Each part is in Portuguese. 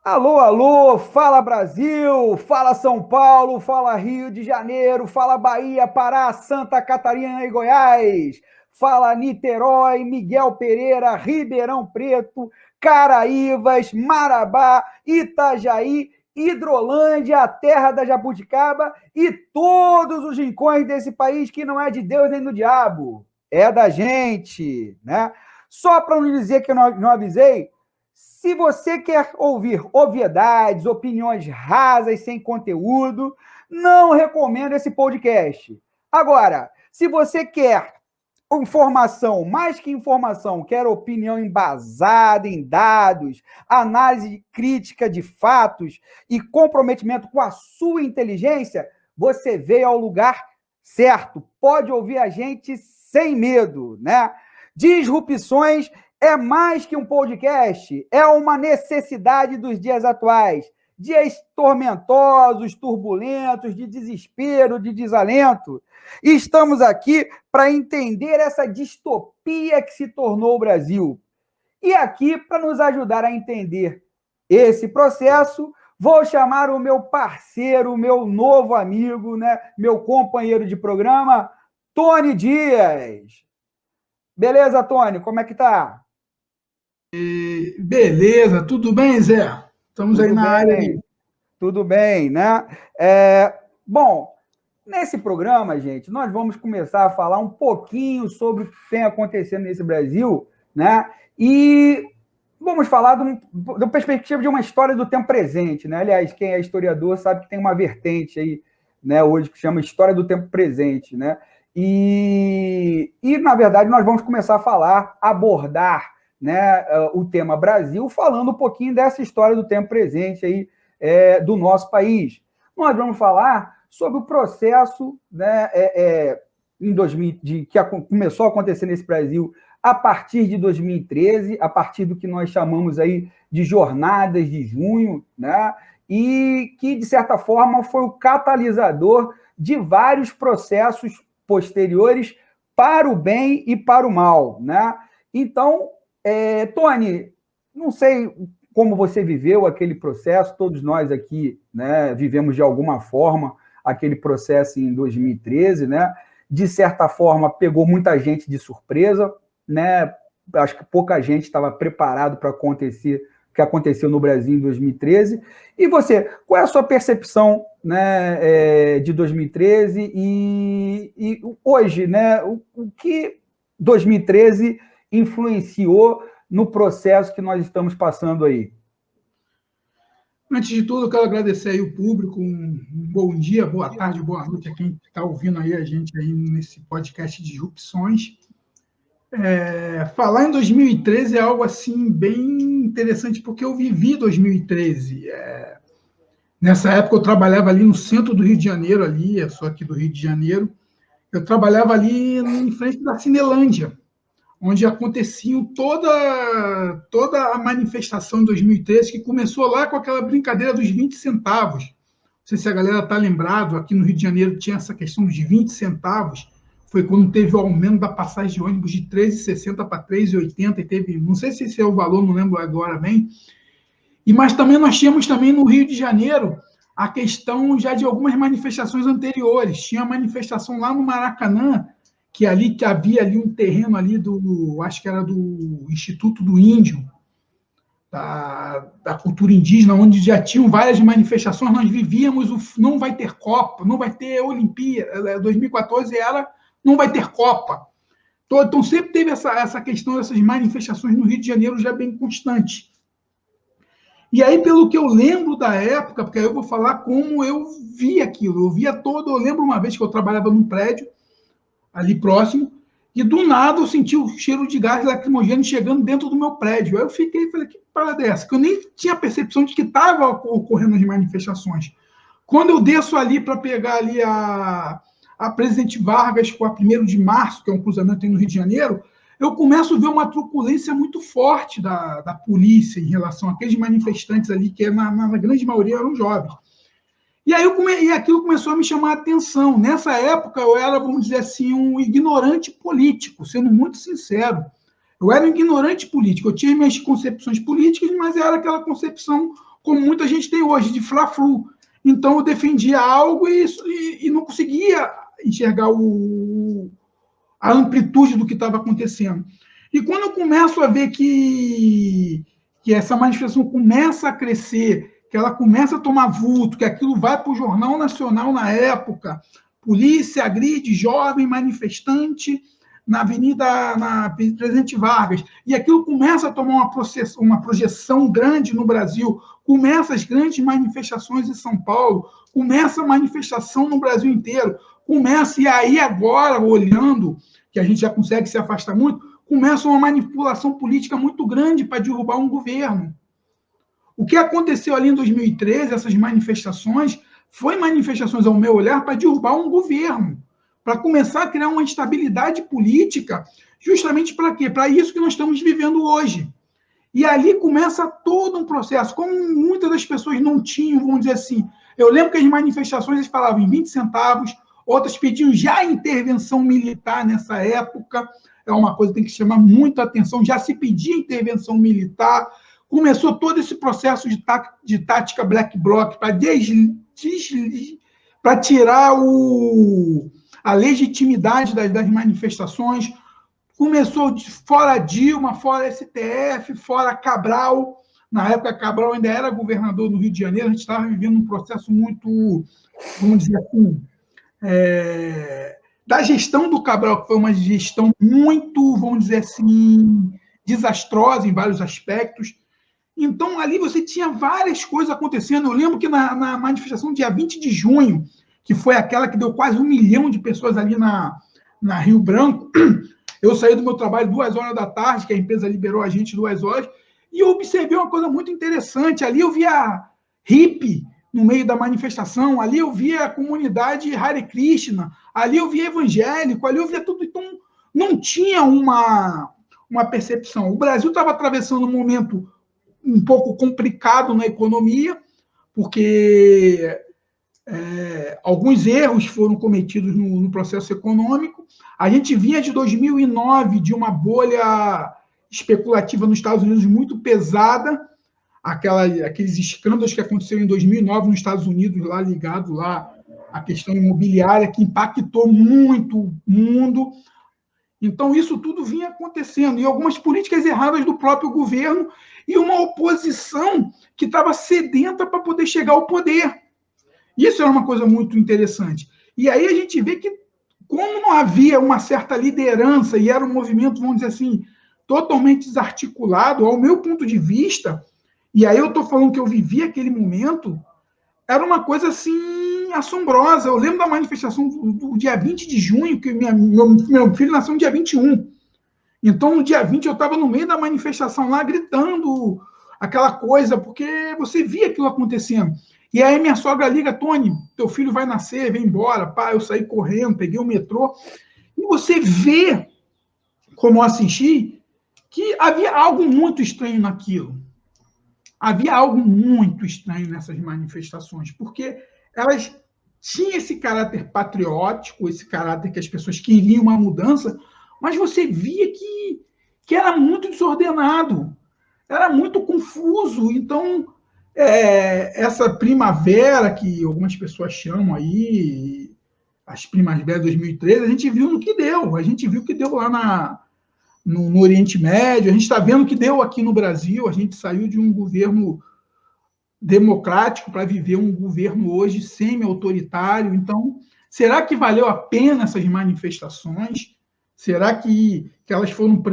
Alô, alô, fala Brasil, fala São Paulo, fala Rio de Janeiro, fala Bahia, Pará, Santa Catarina e Goiás, fala Niterói, Miguel Pereira, Ribeirão Preto, Caraívas, Marabá, Itajaí, Hidrolândia, a terra da jabuticaba e todos os rincões desse país que não é de Deus nem do diabo, é da gente, né? Só para não dizer que eu não avisei, se você quer ouvir obviedades, opiniões rasas, sem conteúdo, não recomendo esse podcast. Agora, se você quer informação, mais que informação, quer opinião embasada em dados, análise crítica de fatos e comprometimento com a sua inteligência, você veio ao lugar certo. Pode ouvir a gente sem medo, né? Disrupções é mais que um podcast, é uma necessidade dos dias atuais. Dias tormentosos, turbulentos, de desespero, de desalento. E estamos aqui para entender essa distopia que se tornou o Brasil. E aqui, para nos ajudar a entender esse processo, vou chamar o meu parceiro, o meu novo amigo, né, meu companheiro de programa, Tony Dias. Beleza, Tony? Como é que tá? Beleza, tudo bem, Zé? Estamos aí Tudo na área bem, aí. tudo bem, né? Bom, nesse programa, gente, nós vamos começar a falar um pouquinho sobre o que tem acontecendo nesse Brasil, né? E vamos falar da perspectiva de uma história do tempo presente, né? Aliás, quem é historiador sabe que tem uma vertente aí, né, hoje que chama História do Tempo Presente, né? Na verdade, nós vamos começar a falar, abordar, né, o tema Brasil, falando um pouquinho dessa história do tempo presente aí, do nosso país. Nós vamos falar sobre o processo, né, em 2000, que começou a acontecer nesse Brasil a partir de 2013, a partir do que nós chamamos aí de Jornadas de Junho, né, e que, de certa forma, foi o catalisador de vários processos posteriores para o bem e para o mal, né? Então, Tony, não sei como você viveu aquele processo, todos nós aqui, né, vivemos de alguma forma aquele processo em 2013, né? De certa forma, pegou muita gente de surpresa, né? Acho que pouca gente estava preparado para acontecer o que aconteceu no Brasil em 2013. E você, qual é a sua percepção, né, de 2013 e hoje, né? O que 2013 influenciou no processo que nós estamos passando aí? Antes de tudo, eu quero agradecer aí o público, um bom dia, boa tarde, boa noite a quem está ouvindo aí a gente aí nesse podcast de Disrupções. Falar em 2013 é algo assim bem interessante, porque eu vivi 2013. Nessa época eu trabalhava ali no centro do Rio de Janeiro, ali, eu sou aqui do Rio de Janeiro, eu trabalhava ali em frente da Cinelândia, onde aconteciam toda a manifestação em 2013, que começou lá com aquela brincadeira dos 20 centavos. Não sei se a galera está lembrado, aqui no Rio de Janeiro tinha essa questão dos 20 centavos, foi quando teve o aumento da passagem de ônibus de 3,60 para 3,80, e teve, não sei se esse é o valor, não lembro agora bem, mas também nós tínhamos também no Rio de Janeiro a questão já de algumas manifestações anteriores. Tinha a manifestação lá no Maracanã, que ali que havia ali um terreno ali acho que era do Instituto do Índio, da cultura indígena, onde já tinham várias manifestações. Nós vivíamos não vai ter Copa, não vai ter Olimpíada, 2014 era não vai ter Copa. Então sempre teve essa questão dessas manifestações no Rio de Janeiro já bem constante. E aí, pelo que eu lembro da época, porque aí eu vou falar como eu vi aquilo, eu lembro uma vez que eu trabalhava num prédio, ali próximo, e do nada eu senti o cheiro de gás lacrimogêneo chegando dentro do meu prédio. Aí eu fiquei e falei, que parada é essa? Que eu nem tinha percepção de que estava ocorrendo as manifestações. Quando eu desço ali para pegar ali a Presidente Vargas com a 1º de março, que é um cruzamento aí no Rio de Janeiro, eu começo a ver uma truculência muito forte da polícia em relação àqueles manifestantes ali, que na grande maioria eram jovens. E aí aquilo começou a me chamar a atenção. Nessa época, eu era, vamos dizer assim, um ignorante político, sendo muito sincero. Eu era um ignorante político. Eu tinha minhas concepções políticas, mas era aquela concepção como muita gente tem hoje, de fla-flu. Então, eu defendia algo e não conseguia enxergar a amplitude do que estava acontecendo. E quando eu começo a ver que essa manifestação começa a crescer, que ela começa a tomar vulto, que aquilo vai para o Jornal Nacional na época, polícia agride jovem manifestante na Presidente Vargas, e aquilo começa a tomar uma projeção grande no Brasil, começa as grandes manifestações em São Paulo, começa a manifestação no Brasil inteiro, começa, e aí agora, olhando, que a gente já consegue se afastar muito, começa uma manipulação política muito grande para derrubar um governo. O que aconteceu ali em 2013, essas manifestações, foi manifestações, ao meu olhar, para derrubar um governo, para começar a criar uma instabilidade política, justamente para quê? Para isso que nós estamos vivendo hoje. E ali começa todo um processo. Como muitas das pessoas não tinham, vamos dizer assim, eu lembro que as manifestações eles falavam em 20 centavos, outras pediam já intervenção militar nessa época, é uma coisa que tem que chamar muito a atenção, já se pedia intervenção militar, começou todo esse processo de tática black bloc para tirar a legitimidade das manifestações, começou fora Dilma, fora STF, fora Cabral, na época Cabral ainda era governador do Rio de Janeiro, a gente estava vivendo um processo muito, vamos dizer assim, da gestão do Cabral, que foi uma gestão muito, vamos dizer assim, desastrosa em vários aspectos. Então, ali você tinha várias coisas acontecendo. Eu lembro que na manifestação dia 20 de junho, que foi aquela que deu quase 1 milhão de pessoas ali na Rio Branco, eu saí do meu trabalho 2 horas da tarde, que a empresa liberou a gente 2 horas, e eu observei uma coisa muito interessante. Ali eu via hippie no meio da manifestação, ali eu via a comunidade Hare Krishna, ali eu via evangélico, ali eu via tudo. Então, não tinha uma percepção. O Brasil estava atravessando um momento um pouco complicado na economia, porque alguns erros foram cometidos no processo econômico. A gente vinha de 2009 de uma bolha especulativa nos Estados Unidos muito pesada, aqueles escândalos que aconteceram em 2009 nos Estados Unidos, lá ligado lá à questão imobiliária, que impactou muito o mundo. Então, isso tudo vinha acontecendo. E algumas políticas erradas do próprio governo e uma oposição que estava sedenta para poder chegar ao poder. Isso era uma coisa muito interessante. E aí a gente vê que, como não havia uma certa liderança e era um movimento, vamos dizer assim, totalmente desarticulado, ao meu ponto de vista, e aí eu estou falando que eu vivi aquele momento, era uma coisa assim assombrosa. Eu lembro da manifestação do dia 20 de junho, que meu filho nasceu no dia 21. Então, no dia 20, eu estava no meio da manifestação lá, gritando aquela coisa, porque você via aquilo acontecendo. E aí minha sogra liga, Tony, teu filho vai nascer, vem embora. Pá, eu saí correndo, peguei o metrô. E você vê, como eu assisti, que havia algo muito estranho naquilo. Havia algo muito estranho nessas manifestações, porque elas tinham esse caráter patriótico, esse caráter que as pessoas queriam uma mudança, mas você via que era muito desordenado, era muito confuso. Então, essa primavera que algumas pessoas chamam aí, as primaveras de 2013, a gente viu no que deu. A gente viu o que deu lá no Oriente Médio, a gente está vendo o que deu aqui no Brasil. A gente saiu de um governo democrático para viver um governo hoje semi-autoritário. Então, será que valeu a pena essas manifestações? Será que elas foram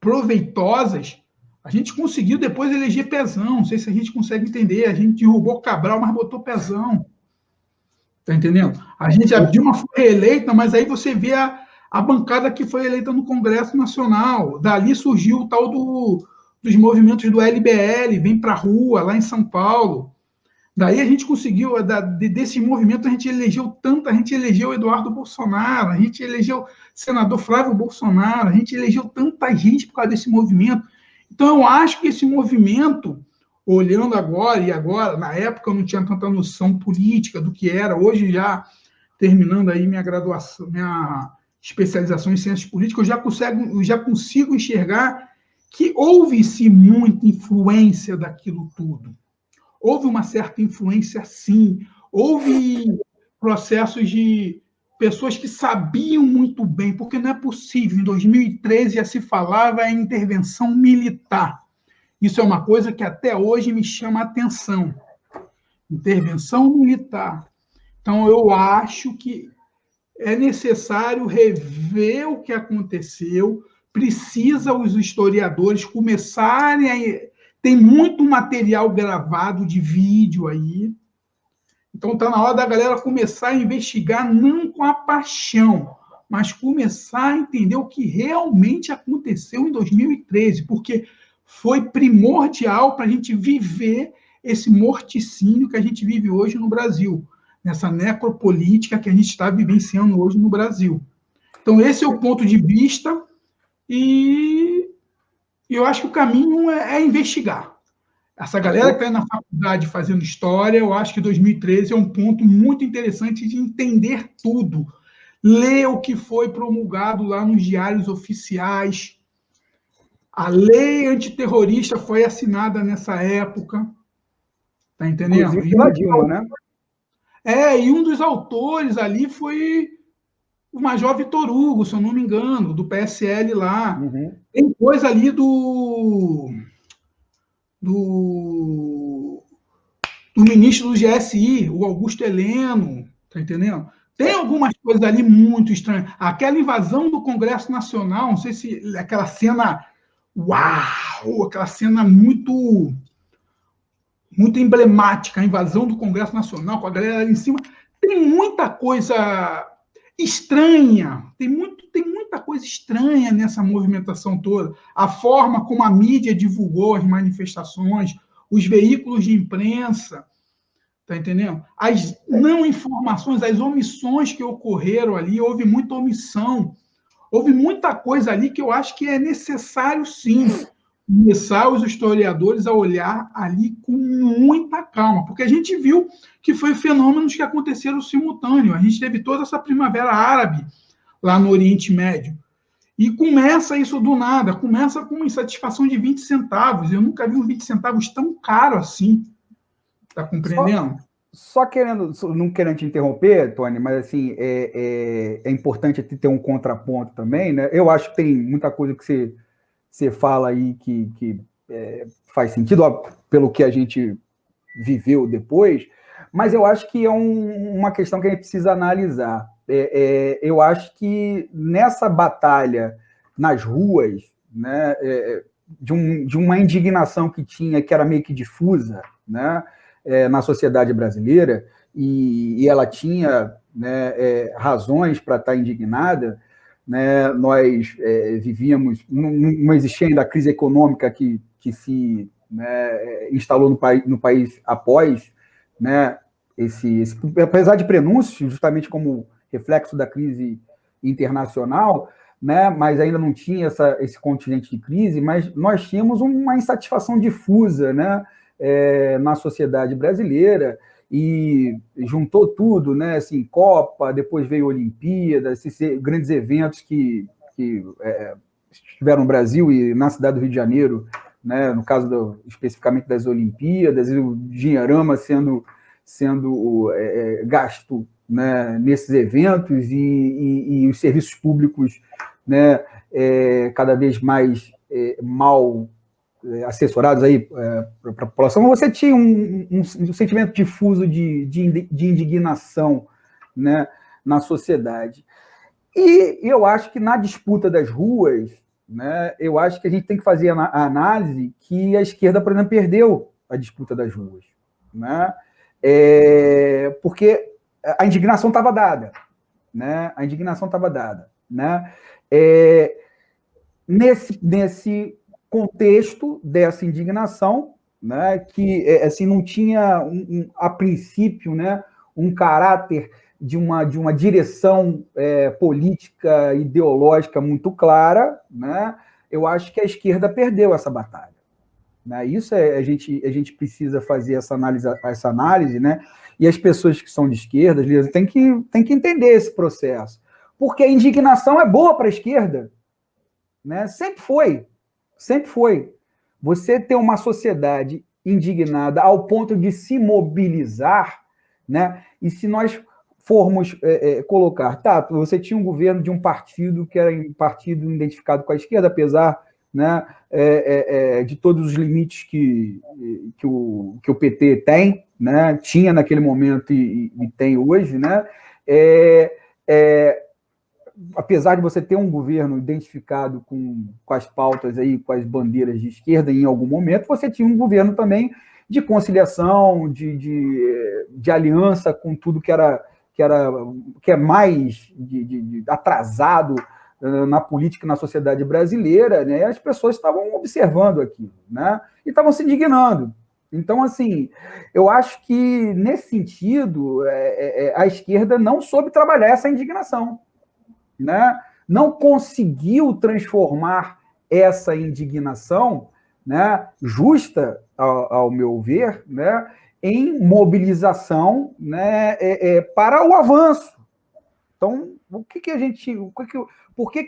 proveitosas? A gente conseguiu depois eleger Pezão, não sei se a gente consegue entender. A gente derrubou Cabral, mas botou Pezão. Está entendendo? A Dilma foi reeleita, mas aí você vê a bancada que foi eleita no Congresso Nacional. Dali surgiu o tal dos movimentos do LBL, vem para a rua, lá em São Paulo. Daí a gente conseguiu, desse movimento, a gente elegeu Eduardo Bolsonaro, a gente elegeu o senador Flávio Bolsonaro, a gente elegeu tanta gente por causa desse movimento. Então, eu acho que esse movimento, olhando agora, na época eu não tinha tanta noção política do que era, hoje já terminando aí minha graduação, minha especialização em ciências políticas, eu já consigo enxergar que houve-se muita influência daquilo tudo. houve uma certa influência, sim. Houve processos de pessoas que sabiam muito bem, porque não é possível. Em 2013 já se falava em intervenção militar. Isso é uma coisa que até hoje me chama a atenção. Intervenção militar. Então, eu acho que é necessário rever o que aconteceu, precisa os historiadores começarem a... Tem muito material gravado de vídeo aí, então está na hora da galera começar a investigar, não com a paixão, mas começar a entender o que realmente aconteceu em 2013, porque foi primordial para a gente viver esse morticínio que a gente vive hoje no Brasil, nessa necropolítica que a gente está vivenciando hoje no Brasil. Então, esse é o ponto de vista, e eu acho que o caminho é investigar. Essa galera que está na faculdade fazendo história, eu acho que 2013 é um ponto muito interessante de entender tudo. Ler o que foi promulgado lá nos diários oficiais. A lei antiterrorista foi assinada nessa época. Está entendendo? Inclusive pela Dilma, né? E um dos autores ali foi o Major Vitor Hugo, se eu não me engano, do PSL lá. Uhum. Tem coisa ali do ministro do GSI, o Augusto Heleno, tá entendendo? Tem algumas coisas ali muito estranhas. Aquela invasão do Congresso Nacional, não sei se aquela cena, uau, aquela cena muito emblemática, a invasão do Congresso Nacional, com a galera ali em cima. Tem muita coisa estranha, tem muita coisa estranha nessa movimentação toda. A forma como a mídia divulgou as manifestações, os veículos de imprensa, tá entendendo? As não informações, as omissões que ocorreram ali, houve muita omissão, houve muita coisa ali que eu acho que é necessário, sim, começar os historiadores a olhar ali com muita calma, porque a gente viu que foi fenômenos que aconteceram simultâneo. A gente teve toda essa primavera árabe lá no Oriente Médio. E começa isso do nada, começa com uma insatisfação de 20 centavos. Eu nunca vi uns 20 centavos tão caro assim. Está compreendendo? Só querendo, não querendo te interromper, Tony, mas assim, é importante ter um contraponto também, né? Eu acho que tem muita coisa que você fala aí que faz sentido, ó, pelo que a gente viveu depois, mas eu acho que é uma questão que a gente precisa analisar. Eu acho que nessa batalha nas ruas, né, de uma indignação que tinha, que era meio que difusa, né, na sociedade brasileira, e ela tinha, né, razões para estar indignada, né, nós vivíamos, não existia ainda a crise econômica que se, né, instalou no país após, né, apesar de prenúncios, justamente como reflexo da crise internacional, né, mas ainda não tinha esse contingente de crise, mas nós tínhamos uma insatisfação difusa, né, na sociedade brasileira, e juntou tudo, né, assim, Copa, depois veio Olimpíada, esses grandes eventos que estiveram no Brasil e na cidade do Rio de Janeiro, né, no caso especificamente das Olimpíadas, e o dinheirama sendo gasto, né, nesses eventos, e os serviços públicos, né, cada vez mais mal assessorados aí para a população. Você tinha um sentimento difuso de indignação, né, na sociedade. E eu acho que na disputa das ruas, né, eu acho que a gente tem que fazer a análise que a esquerda, por exemplo, perdeu a disputa das ruas, né? Porque a indignação estava dada, né? A indignação estava dada, né? Nesse contexto dessa indignação, né, que assim não tinha a princípio, né, um caráter de uma direção política ideológica muito clara, né? Eu acho que a esquerda perdeu essa batalha, né? Isso a gente precisa fazer essa análise, né? E as pessoas que são de esquerda, têm que entender esse processo, porque a indignação é boa para a esquerda, né? Sempre foi. Você ter uma sociedade indignada ao ponto de se mobilizar, né? E se nós formos colocar, tá, você tinha um governo de um partido que era um partido identificado com a esquerda, apesar, né, de todos os limites que o PT tem, né, tinha naquele momento e tem hoje, né, apesar de você ter um governo identificado com as pautas aí, com as bandeiras de esquerda em algum momento, você tinha um governo também de conciliação, de aliança com tudo que é mais atrasado na política e na sociedade brasileira, né? E as pessoas estavam observando aquilo, né? E estavam se indignando. Então, assim, eu acho que, nesse sentido, a esquerda não soube trabalhar essa indignação, né? Não conseguiu transformar essa indignação, né, justa, ao meu ver, né, em mobilização, né, para o avanço. Então, por que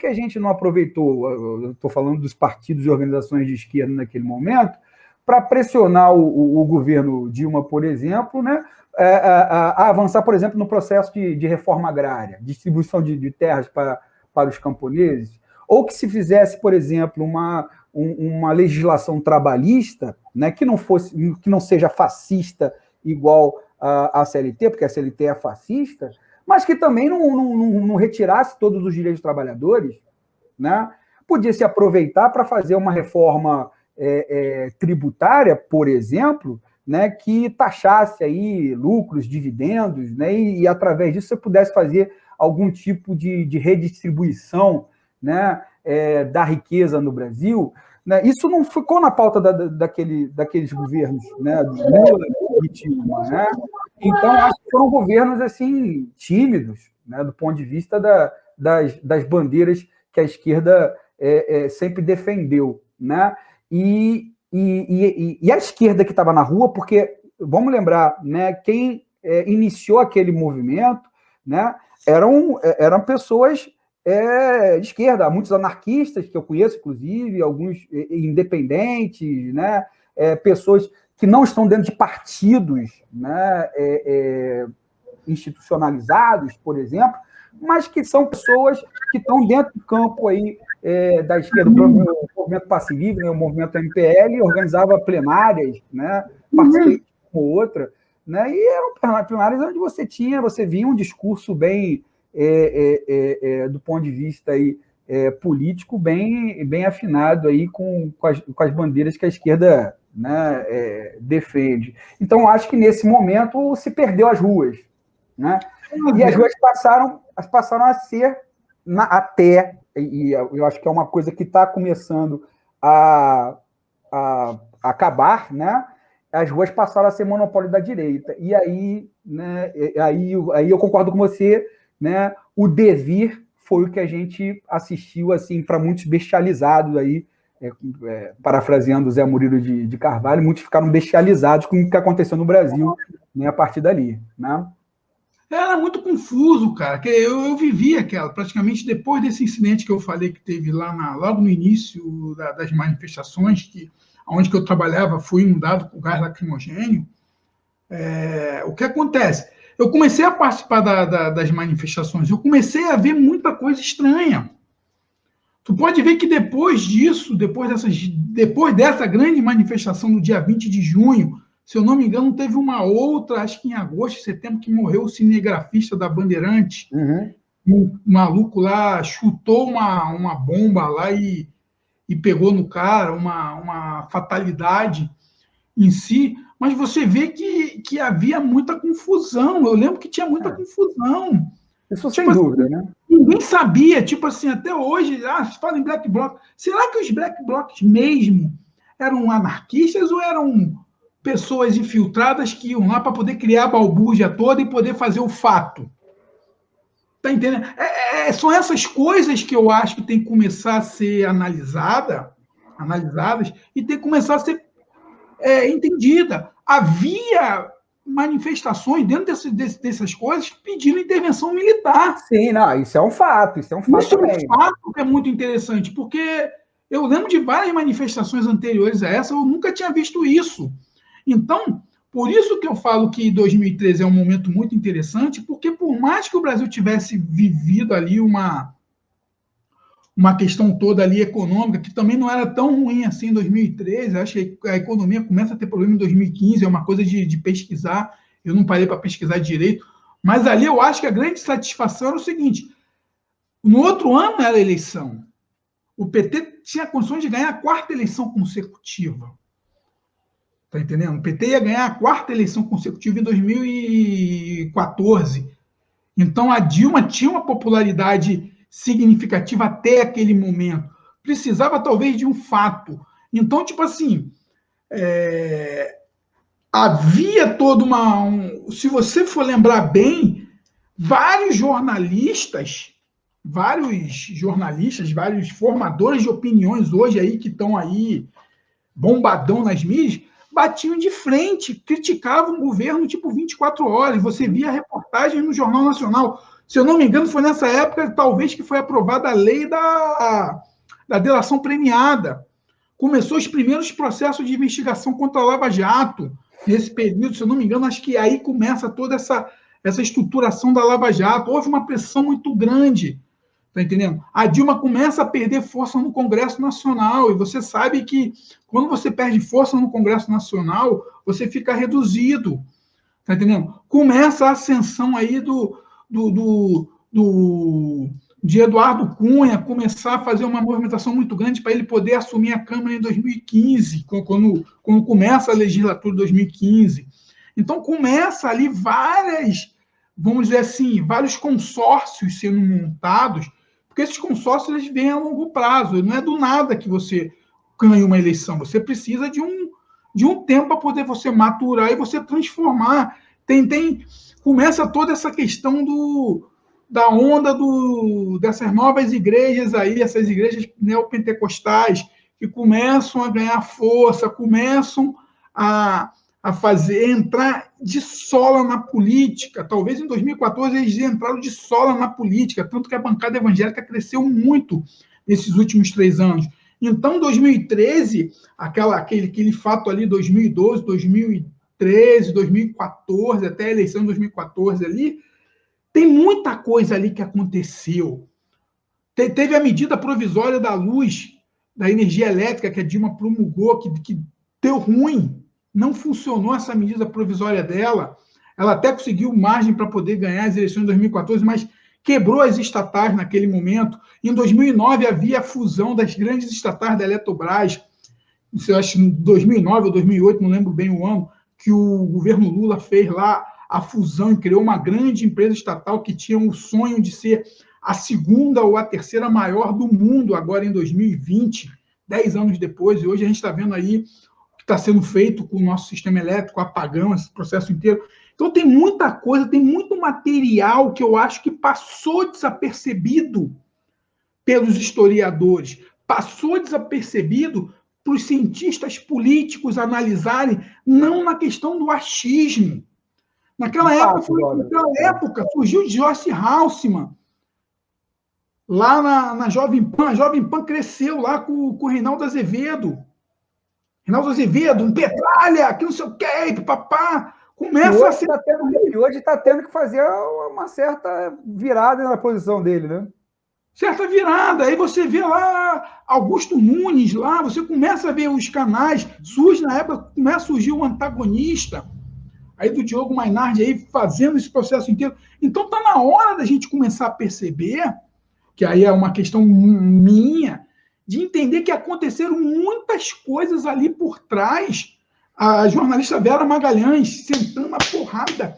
a gente não aproveitou, eu estou falando dos partidos e organizações de esquerda naquele momento, para pressionar o governo Dilma, por exemplo, né, a avançar, por exemplo, no processo de reforma agrária, distribuição de terras para os camponeses, ou que se fizesse, por exemplo, uma legislação trabalhista, né, que não seja fascista igual a CLT, porque a CLT é fascista, mas que também não retirasse todos os direitos dos trabalhadores, né? Podia se aproveitar para fazer uma reforma tributária, por exemplo, né, que taxasse aí lucros, dividendos, né, e através disso você pudesse fazer algum tipo de redistribuição, né, da riqueza no Brasil, né? Isso não ficou na pauta daqueles governos, né, do Lula e Dilma, né? Então, acho que foram governos assim tímidos, né, do ponto de vista das bandeiras que a esquerda sempre defendeu, né? E a esquerda que estava na rua, porque, vamos lembrar, né, quem iniciou aquele movimento, né, eram pessoas de esquerda, muitos anarquistas que eu conheço, inclusive, alguns independentes, né, pessoas que não estão dentro de partidos, né, institucionalizados, por exemplo, mas que são pessoas que estão dentro do campo aí, da esquerda. O movimento Passe Livre, né, o movimento MPL, organizava plenárias, né, participei de uma ou outra, né, e eram plenárias onde você via um discurso bem, do ponto de vista aí, político, bem afinado aí com as bandeiras que a esquerda, né, defende. Então, acho que nesse momento se perdeu as ruas, né? E as ruas passaram a ser e eu acho que é uma coisa que está começando a acabar, né? As ruas passaram a ser monopólio da direita. E aí, né, aí eu concordo com você, né? O devir foi o que a gente assistiu assim para muitos bestializados aí, parafraseando o Zé Murilo de Carvalho, muitos ficaram bestializados com o que aconteceu no Brasil, né, a partir dali, né? Era muito confuso, cara. Que eu vivi praticamente depois desse incidente que eu falei que teve logo no início das manifestações, onde que eu trabalhava foi inundado com gás lacrimogênio. O que acontece? Eu comecei a participar das manifestações, eu comecei a ver muita coisa estranha. Tu pode ver que depois disso, depois dessa grande manifestação no dia 20 de junho, se eu não me engano, teve uma outra, acho que em agosto, setembro, que morreu o cinegrafista da Bandeirante. Uhum. Um maluco lá chutou uma bomba lá e pegou no cara, uma fatalidade em si. Mas você vê que havia muita confusão. Eu lembro que tinha muita confusão. Isso sem dúvida, né? Ninguém sabia, tipo assim, até hoje, se fala em black bloc. Será que os black blocs mesmo eram anarquistas ou eram pessoas infiltradas que iam lá para poder criar a balbúrdia toda e poder fazer o fato? Tá entendendo? São essas coisas que eu acho que tem que começar a ser analisadas e tem que começar a ser entendida. Havia manifestações dentro dessas coisas pedindo intervenção militar. Sim, não, isso é um fato, Isso é um fato que é muito interessante, porque eu lembro de várias manifestações anteriores a essa, eu nunca tinha visto isso. Então, por isso que eu falo que 2013 é um momento muito interessante, porque por mais que o Brasil tivesse vivido ali uma questão toda ali econômica, que também não era tão ruim assim em 2013, acho que a economia começa a ter problema em 2015, é uma coisa de pesquisar, eu não parei para pesquisar direito, mas ali eu acho que a grande satisfação era o seguinte, no outro ano era a eleição, o PT tinha condições de ganhar a quarta eleição consecutiva. Tá entendendo? O PT ia ganhar a quarta eleição consecutiva em 2014. Então a Dilma tinha uma popularidade significativa até aquele momento. Precisava talvez de um fato. Então, tipo assim, havia toda uma. Se você for lembrar bem, vários formadores de opiniões hoje aí que estão aí bombadão nas mídias, batiam de frente, criticavam o governo tipo 24 horas. Você via reportagens no Jornal Nacional. Se eu não me engano, foi nessa época, talvez, que foi aprovada a lei da delação premiada. Começou os primeiros processos de investigação contra a Lava Jato. Nesse período, se eu não me engano, acho que aí começa toda essa estruturação da Lava Jato. Houve uma pressão muito grande. Tá entendendo? A Dilma começa a perder força no Congresso Nacional, e você sabe que quando você perde força no Congresso Nacional, você fica reduzido. Tá entendendo? Começa a ascensão aí de Eduardo Cunha começar a fazer uma movimentação muito grande para ele poder assumir a Câmara em 2015, quando começa a legislatura de 2015. Então, começa ali vamos dizer assim, vários consórcios sendo montados, porque esses consórcios eles vêm a longo prazo, não é do nada que você ganha uma eleição, você precisa de um tempo para poder você maturar e você transformar. Começa toda essa questão da onda dessas novas igrejas aí, essas igrejas neopentecostais, que começam a ganhar força, começam a entrar de sola na política. Talvez em 2014 eles entraram de sola na política, tanto que a bancada evangélica cresceu muito nesses últimos 3 anos. Então, 2013, aquele fato ali, 2012, 2013, 2014, até a eleição de 2014 ali, tem muita coisa ali que aconteceu. Teve a medida provisória da luz, da energia elétrica, que a Dilma promulgou, que deu ruim. Não funcionou essa medida provisória dela. Ela até conseguiu margem para poder ganhar as eleições de 2014, mas quebrou as estatais naquele momento. Em 2009, havia a fusão das grandes estatais da Eletrobras. Eu acho que em 2009 ou 2008, não lembro bem o ano, que o governo Lula fez lá a fusão e criou uma grande empresa estatal que tinha o sonho de ser a segunda ou a terceira maior do mundo agora em 2020, 10 anos depois. E hoje a gente está vendo aí que está sendo feito com o nosso sistema elétrico, apagão, esse processo inteiro. Então tem muita coisa, tem muito material que eu acho que passou desapercebido pelos historiadores, passou desapercebido para os cientistas políticos analisarem, não na questão do achismo. Naquela época surgiu Joyce Halseman, lá na Jovem Pan. A Jovem Pan cresceu lá com o Reinaldo Azevedo. Um Petralha, que não sei o que, papá. Começa a ser. Hoje está tendo que fazer uma certa virada na posição dele, né? Certa virada. Aí você vê lá Augusto Nunes, lá, você começa a ver os canais, na época, começa a surgir um antagonista aí do Diogo Mainardi aí fazendo esse processo inteiro. Então está na hora da gente começar a perceber, que aí é uma questão minha, de entender que aconteceram muitas coisas ali por trás. A jornalista Vera Magalhães sentando a porrada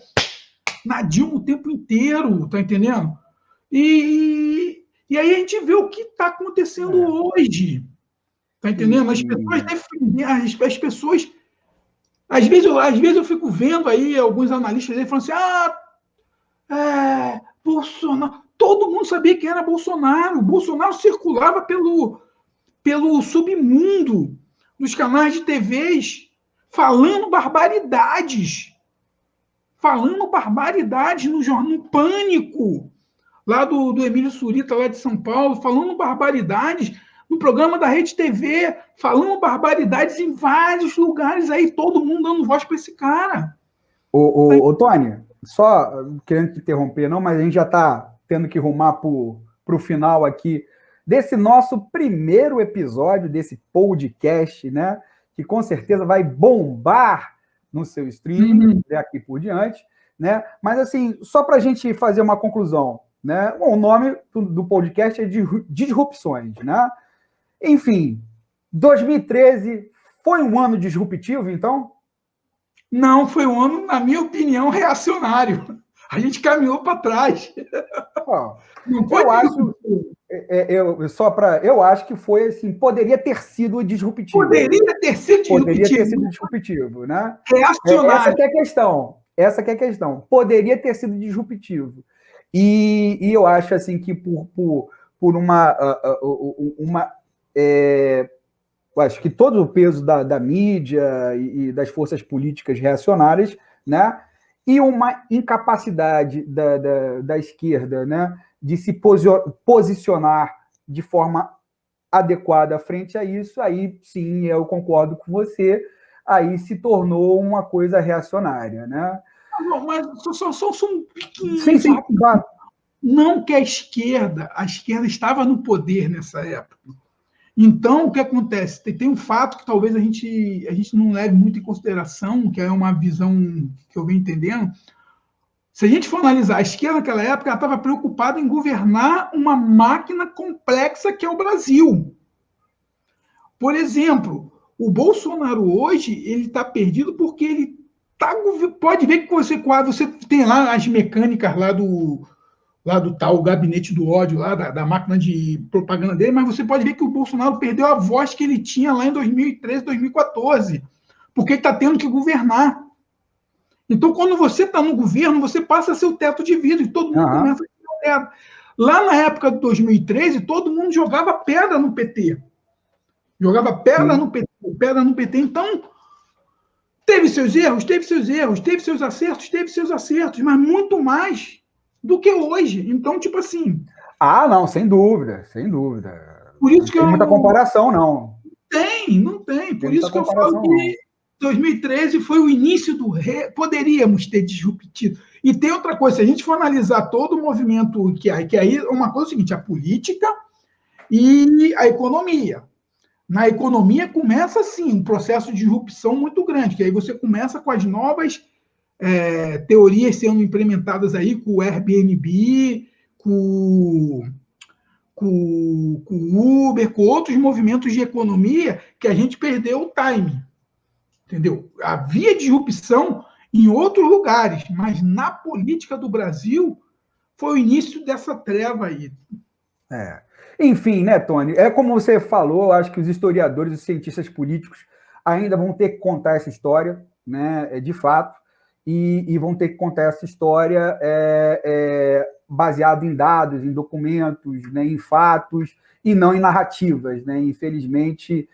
na Dilma o tempo inteiro, tá entendendo? E aí a gente vê o que está acontecendo hoje, tá entendendo? As pessoas defendem, as pessoas... Às vezes eu fico vendo aí alguns analistas aí falando assim, Bolsonaro... Todo mundo sabia quem era Bolsonaro. Bolsonaro circulava pelo submundo dos canais de TVs, falando barbaridades no jornal, no Pânico, lá do Emílio Surita, lá de São Paulo, falando barbaridades no programa da Rede TV, falando barbaridades em vários lugares aí, todo mundo dando voz para esse cara. Ô, Tony, só querendo te interromper, não, mas a gente já está tendo que rumar para o final aqui desse nosso primeiro episódio desse podcast, né? Que com certeza vai bombar no seu streaming daqui por diante, né? Mas assim, só para a gente fazer uma conclusão, né? Bom, o nome do podcast é Disrupções, né? Enfim, 2013 foi um ano disruptivo, então? Não, foi um ano, na minha opinião, reacionário. A gente caminhou para trás. Não foi eu acho que foi assim, poderia ter sido disruptivo. Poderia ter sido disruptivo, né? Reacionário. Essa que é a questão. Essa que é a questão. Poderia ter sido disruptivo. E eu acho assim que por acho que todo o peso da mídia e das forças políticas reacionárias, né? E uma incapacidade da esquerda, né, de se posicionar de forma adequada frente a isso, aí sim, eu concordo com você, aí se tornou uma coisa reacionária, né? Não, mas só um pequeno... Sim, claro. Não que a esquerda estava no poder nessa época. Então, o que acontece? Tem um fato que talvez a gente não leve muito em consideração, que é uma visão que eu venho entendendo. Se a gente for analisar, a esquerda naquela época ela estava preocupada em governar uma máquina complexa que é o Brasil. Por exemplo, o Bolsonaro hoje ele está perdido porque ele pode ver que você tem lá as mecânicas lá do tal gabinete do ódio, lá da máquina de propaganda dele, mas você pode ver que o Bolsonaro perdeu a voz que ele tinha lá em 2013, 2014, porque ele está tendo que governar. Então, quando você está no governo, você passa a ser o teto de vidro, e todo mundo começa a ser o teto. Lá na época de 2013, todo mundo jogava pedra no PT. Jogava pedra no PT. Então, teve seus erros, teve seus acertos, mas muito mais do que hoje. Então, tipo assim... não, sem dúvida. Por isso que não tem muita comparação, não. Não tem. Por isso que eu falo que 2013 foi o início do... Poderíamos ter disruptido. E tem outra coisa, se a gente for analisar todo o movimento que aí uma coisa é o seguinte, a política e a economia. Na economia começa, assim, um processo de disrupção muito grande, que aí você começa com as novas teorias sendo implementadas aí com o Airbnb, com o Uber, com outros movimentos de economia que a gente perdeu o time. Entendeu? Havia disrupção em outros lugares, mas na política do Brasil foi o início dessa treva aí. Enfim, né, Tony? É como você falou, acho que os historiadores, os cientistas políticos ainda vão ter que contar essa história, né, de fato, e vão ter que contar essa história baseada em dados, em documentos, né, em fatos, e não em narrativas, né? Infelizmente,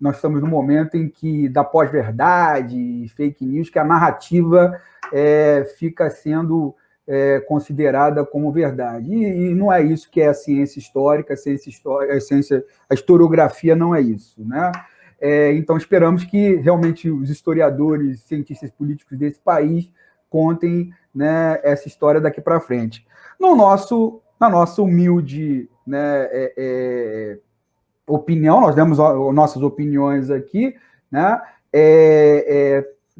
nós estamos num momento em que, da pós-verdade, fake news, que a narrativa fica sendo considerada como verdade. E não é isso que é a ciência histórica, a historiografia não é isso, né? Então, esperamos que realmente os historiadores, cientistas políticos desse país contem, né, essa história daqui para frente. Na nossa humilde, né, opinião, nós demos nossas opiniões aqui, né?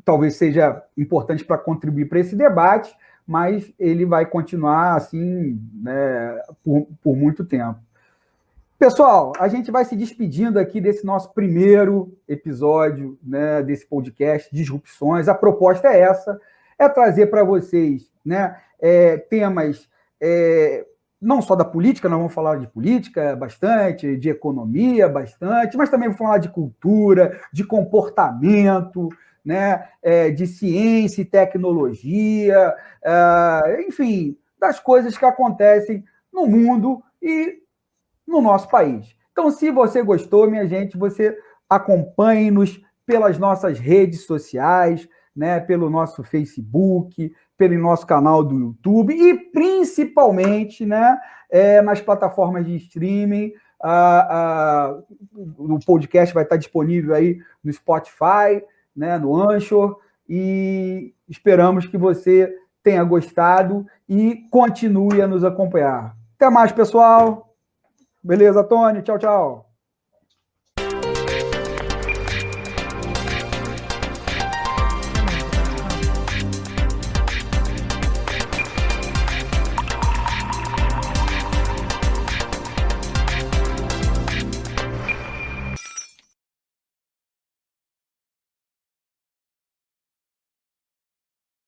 Talvez seja importante para contribuir para esse debate, mas ele vai continuar assim, né, por muito tempo. Pessoal, a gente vai se despedindo aqui desse nosso primeiro episódio, né, desse podcast Disrupções. A proposta é essa, é trazer para vocês, né, temas não só da política, nós vamos falar de política bastante, de economia bastante, mas também vamos falar de cultura, de comportamento, né, de ciência e tecnologia, enfim, das coisas que acontecem no mundo e no nosso país. Então, se você gostou, minha gente, você acompanhe-nos pelas nossas redes sociais, né, pelo nosso Facebook, pelo nosso canal do YouTube e principalmente, né, nas plataformas de streaming. O podcast vai estar disponível aí no Spotify, né, no Anchor, e esperamos que você tenha gostado e continue a nos acompanhar. Até mais, pessoal. Beleza, Tony? Tchau, tchau.